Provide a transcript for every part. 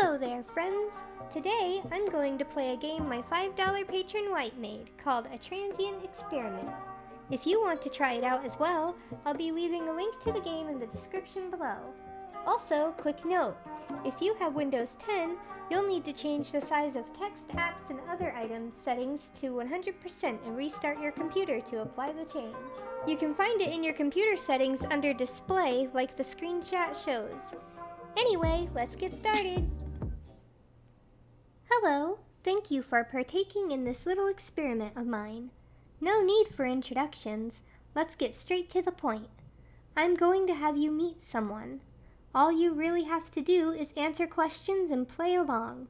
Hello there, friends! Today, I'm going to play a game my $5 patron Wight made called a Transient Experiment. If you want to try it out as well, I'll be leaving a link to the game in the description below. Also, quick note, if you have Windows 10, you'll need to change the size of text, apps, and other items settings to 100% and restart your computer to apply the change. You can find it in your computer settings under Display like the screenshot shows. Anyway, let's get started! Hello, thank you for partaking in this little experiment of mine. No need for introductions, let's get straight to the point. I'm going to have you meet someone. All you really have to do is answer questions and play along.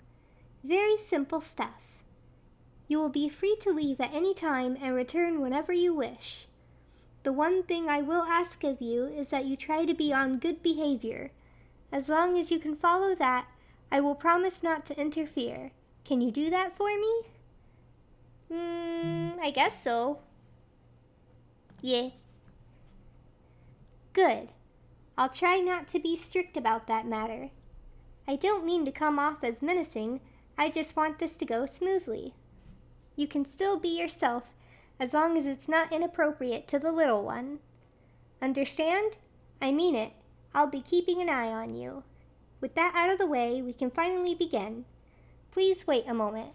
Very simple stuff. You will be free to leave at any time and return whenever you wish. The one thing I will ask of you is that you try to be on good behavior. As long as you can follow that, I will promise not to interfere. Can you do that for me? I guess so. Yeah. Good. I'll try not to be strict about that matter. I don't mean to come off as menacing, I just want this to go smoothly. You can still be yourself, as long as it's not inappropriate to the little one. Understand? I mean it. I'll be keeping an eye on you. With that out of the way, we can finally begin. Please wait a moment.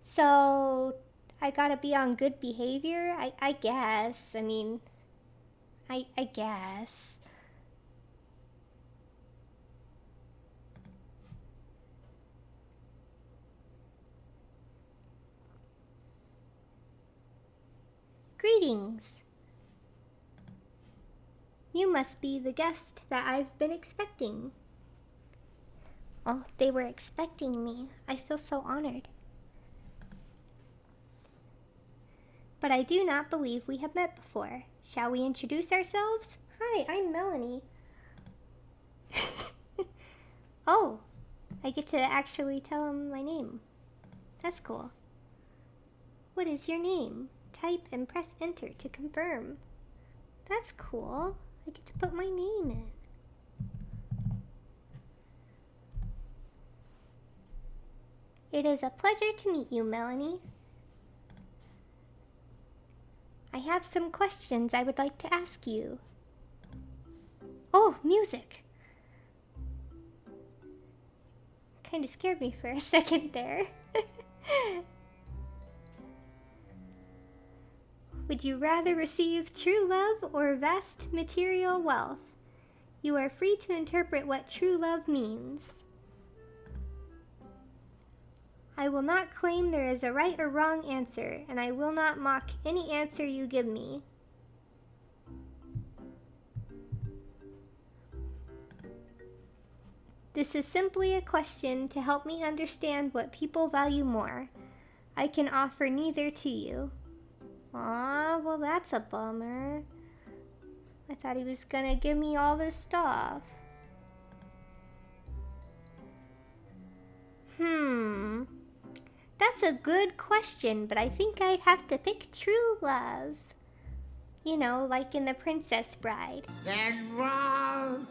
So, I gotta be on good behavior? I guess. I guess. Greetings. You must be the guest that I've been expecting. Oh, they were expecting me. I feel so honored. But I do not believe we have met before. Shall we introduce ourselves? Hi, I'm Melonii. Oh, I get to actually tell him my name. That's cool. What is your name? Type and press enter to confirm. That's cool. I get to put my name in. It is a pleasure to meet you, Melonii. I have some questions I would like to ask you. Oh, music! Kind of scared me for a second there. Would you rather receive true love or vast material wealth? You are free to interpret what true love means. I will not claim there is a right or wrong answer, and I will not mock any answer you give me. This is simply a question to help me understand what people value more. I can offer neither to you. Aw, well that's a bummer. I thought he was gonna give me all this stuff. That's a good question, but I think I'd have to pick true love. You know, like in The Princess Bride. Then love,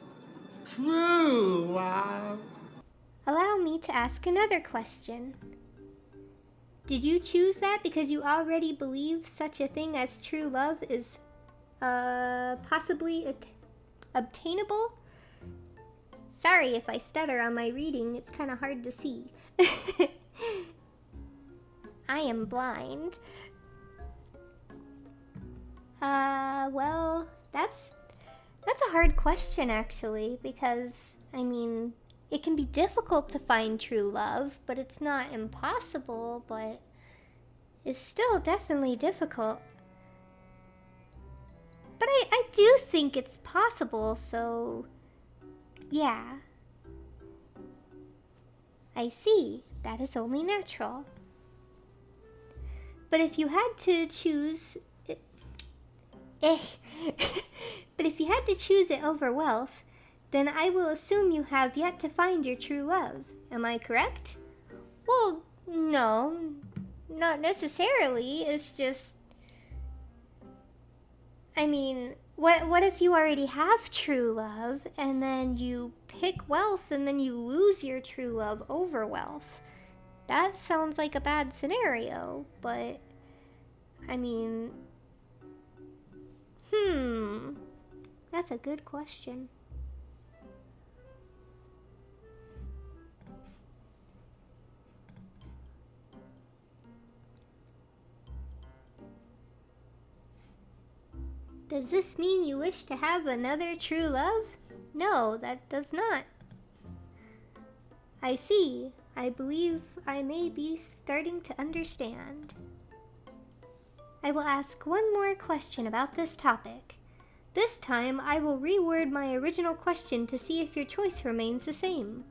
true love. Allow me to ask another question. Did you choose that because you already believe such a thing as true love is, possibly obtainable? Sorry if I stutter on my reading, it's kind of hard to see. I am blind. Well, that's a hard question actually, because, it can be difficult to find true love, but it's not impossible, but it's still definitely difficult. But I do think it's possible, so yeah. I see, that is only natural. But if you had to choose but if you had to choose it over wealth, then I will assume you have yet to find your true love. Am I correct? Well, no, not necessarily. It's just, What if you already have true love and then you pick wealth and then you lose your true love over wealth? That sounds like a bad scenario, but I mean, that's a good question. Does this mean you wish to have another true love? No, that does not. I see. I believe I may be starting to understand. I will ask one more question about this topic. This time, I will reword my original question to see if your choice remains the same.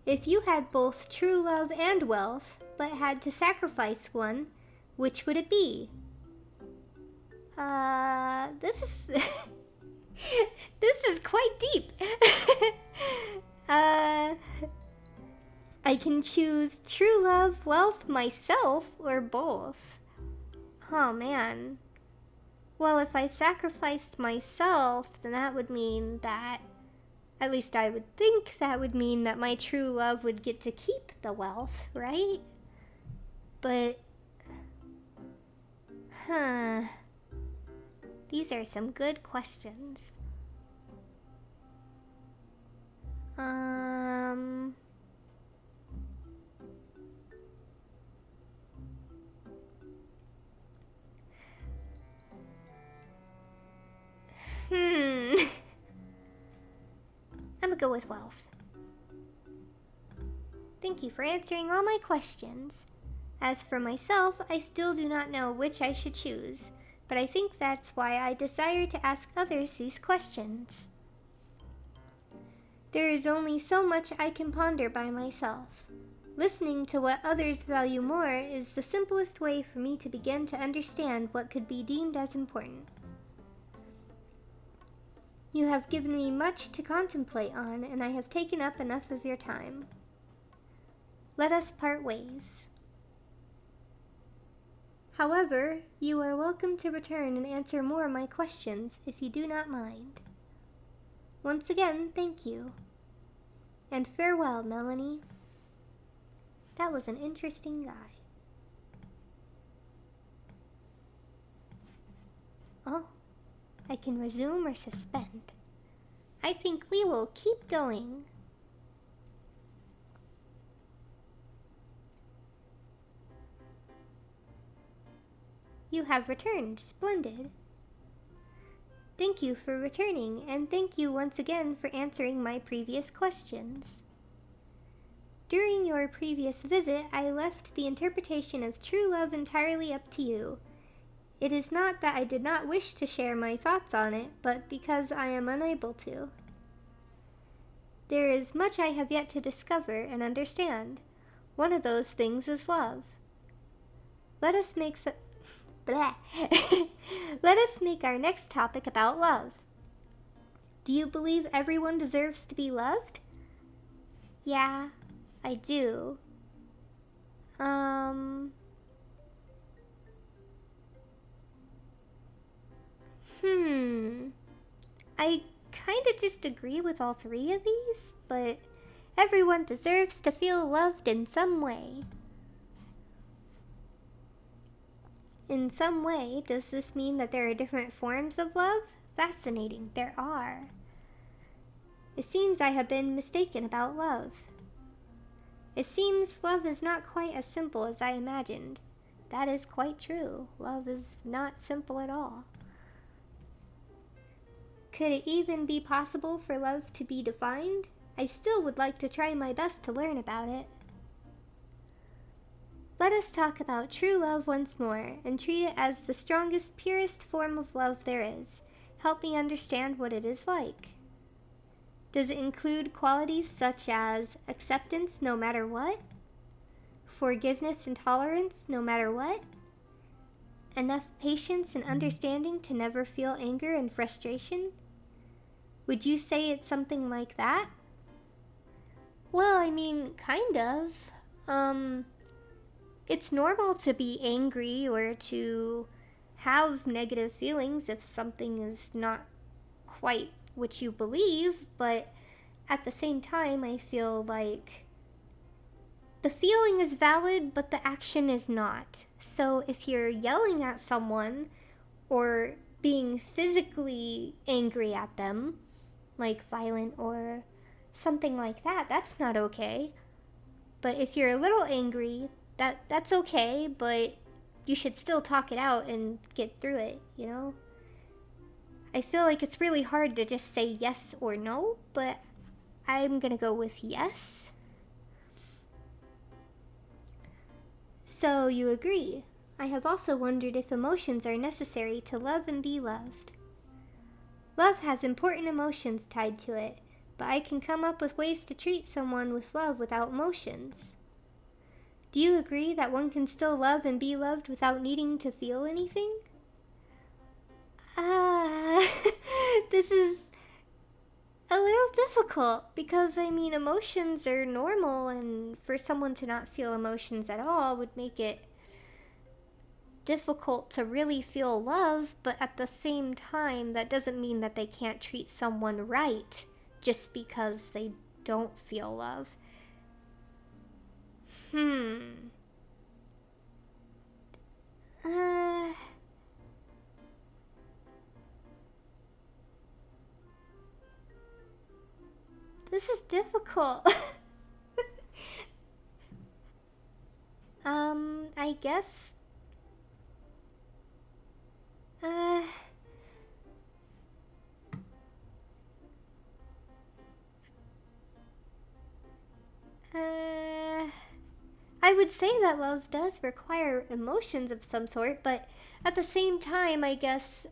If you had both true love and wealth, but had to sacrifice one, which would it be? This is... this is quite deep. I can choose true love, wealth, myself, or both. Oh, man. Well, if I sacrificed myself, then that would mean that... At least I would think that would mean that my true love would get to keep the wealth, right? But... These are some good questions. I'm gonna go with wealth. Thank you for answering all my questions. As for myself, I still do not know which I should choose, but I think that's why I desire to ask others these questions. There is only so much I can ponder by myself. Listening to what others value more is the simplest way for me to begin to understand what could be deemed as important. You have given me much to contemplate on, and I have taken up enough of your time. Let us part ways. However, you are welcome to return and answer more of my questions if you do not mind. Once again, thank you. And farewell, Melonii. That was an interesting guy. Oh, I can resume or suspend. I think we will keep going. You have returned. Splendid. Thank you for returning, and thank you once again for answering my previous questions. During your previous visit, I left the interpretation of true love entirely up to you. It is not that I did not wish to share my thoughts on it, but because I am unable to. There is much I have yet to discover and understand. One of those things is love. Let us make Let us make our next topic about love. Do you believe everyone deserves to be loved? Yeah, I do. I kinda just agree with all three of these, but everyone deserves to feel loved in some way. In some way, does this mean that there are different forms of love? Fascinating, there are. It seems I have been mistaken about love. It seems love is not quite as simple as I imagined. That is quite true. Love is not simple at all. Could it even be possible for love to be defined? I still would like to try my best to learn about it. Let us talk about true love once more, and treat it as the strongest, purest form of love there is. Help me understand what it is like. Does it include qualities such as acceptance no matter what? Forgiveness and tolerance no matter what? Enough patience and understanding to never feel anger and frustration? Would you say it's something like that? Well, I mean, kind of. It's normal to be angry or to have negative feelings if something is not quite what you believe, but at the same time, I feel like the feeling is valid, but the action is not. So if you're yelling at someone or being physically angry at them, like violent or something like that, that's not okay. But if you're a little angry, that's okay, but you should still talk it out and get through it, you know? I feel like it's really hard to just say yes or no, but I'm gonna go with yes. So you agree. I have also wondered if emotions are necessary to love and be loved. Love has important emotions tied to it, but I can come up with ways to treat someone with love without emotions. Do you agree that one can still love and be loved without needing to feel anything? This is a little difficult because, I mean, emotions are normal, and for someone to not feel emotions at all would make it difficult to really feel love, but at the same time, that doesn't mean that they can't treat someone right just because they don't feel love. This is difficult. I guess. I would say that love does require emotions of some sort, but at the same time, I guess,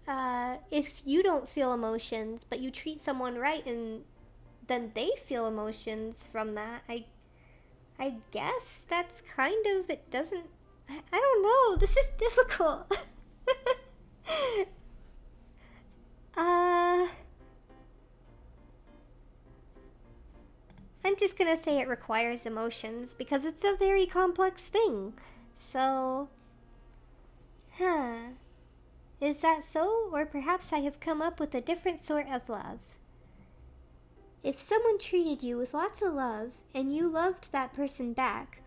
if you don't feel emotions, but you treat someone right and then they feel emotions from that, I guess that's kind of, it doesn't, I don't know, this is difficult. I'm just gonna say it requires emotions because it's a very complex thing. So, is that so? Or perhaps I have come up with a different sort of love. If someone treated you with lots of love and you loved that person back,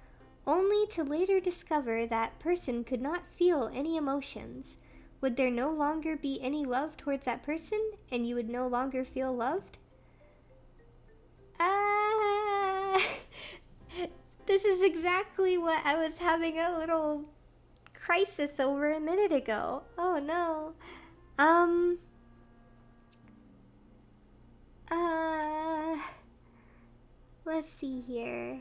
only to later discover that person could not feel any emotions, would there no longer be any love towards that person and you would no longer feel loved? This is exactly what I was having a little crisis over a minute ago. Oh no. Let's see here.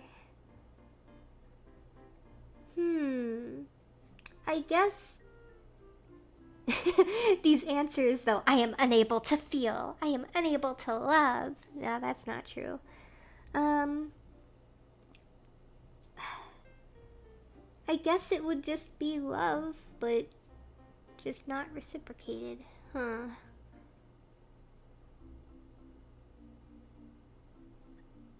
I guess these answers, though, I am unable to feel. I am unable to love. No, that's not true. I guess it would just be love, but just not reciprocated.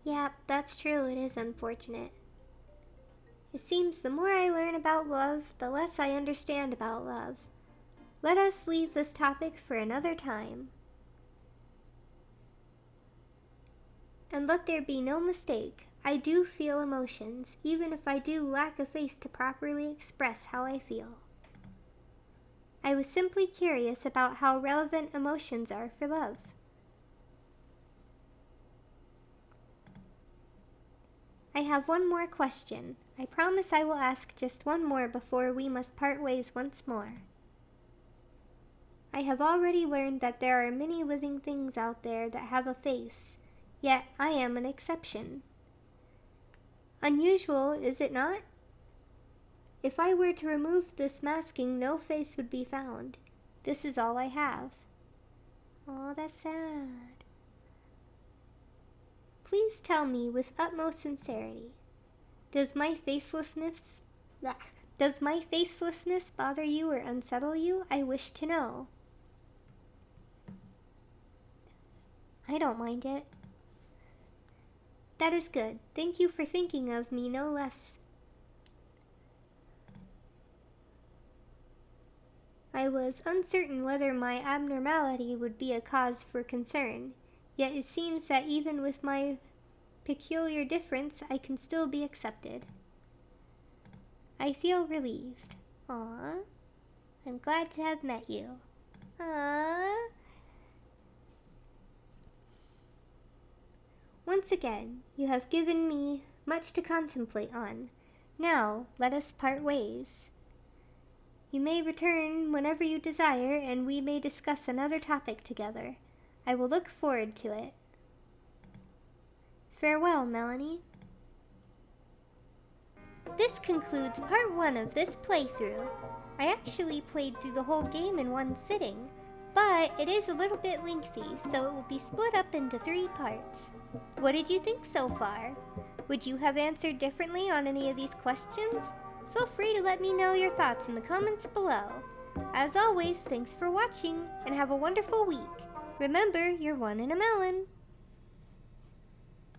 Yeah, that's true. It is unfortunate. It seems the more I learn about love, the less I understand about love. Let us leave this topic for another time. And let there be no mistake, I do feel emotions, even if I do lack a face to properly express how I feel. I was simply curious about how relevant emotions are for love. I have one more question. I promise I will ask just one more before we must part ways once more. I have already learned that there are many living things out there that have a face, yet I am an exception. Unusual, is it not? If I were to remove this masking, no face would be found. This is all I have. Oh, that's sad. Please tell me with utmost sincerity, does my facelessness bother you or unsettle you? I wish to know. I don't mind it. That is good. Thank you for thinking of me no less. I was uncertain whether my abnormality would be a cause for concern, yet it seems that even with my peculiar difference, I can still be accepted. I feel relieved. Aww. I'm glad to have met you. Aww. Once again, you have given me much to contemplate on. Now, let us part ways. You may return whenever you desire, and we may discuss another topic together. I will look forward to it. Farewell, Melonii. This concludes part 1 of this playthrough. I actually played through the whole game in one sitting, but it is a little bit lengthy, so it will be split up into 3 parts. What did you think so far? Would you have answered differently on any of these questions? Feel free to let me know your thoughts in the comments below. As always, thanks for watching, and have a wonderful week. Remember, you're one in a melon.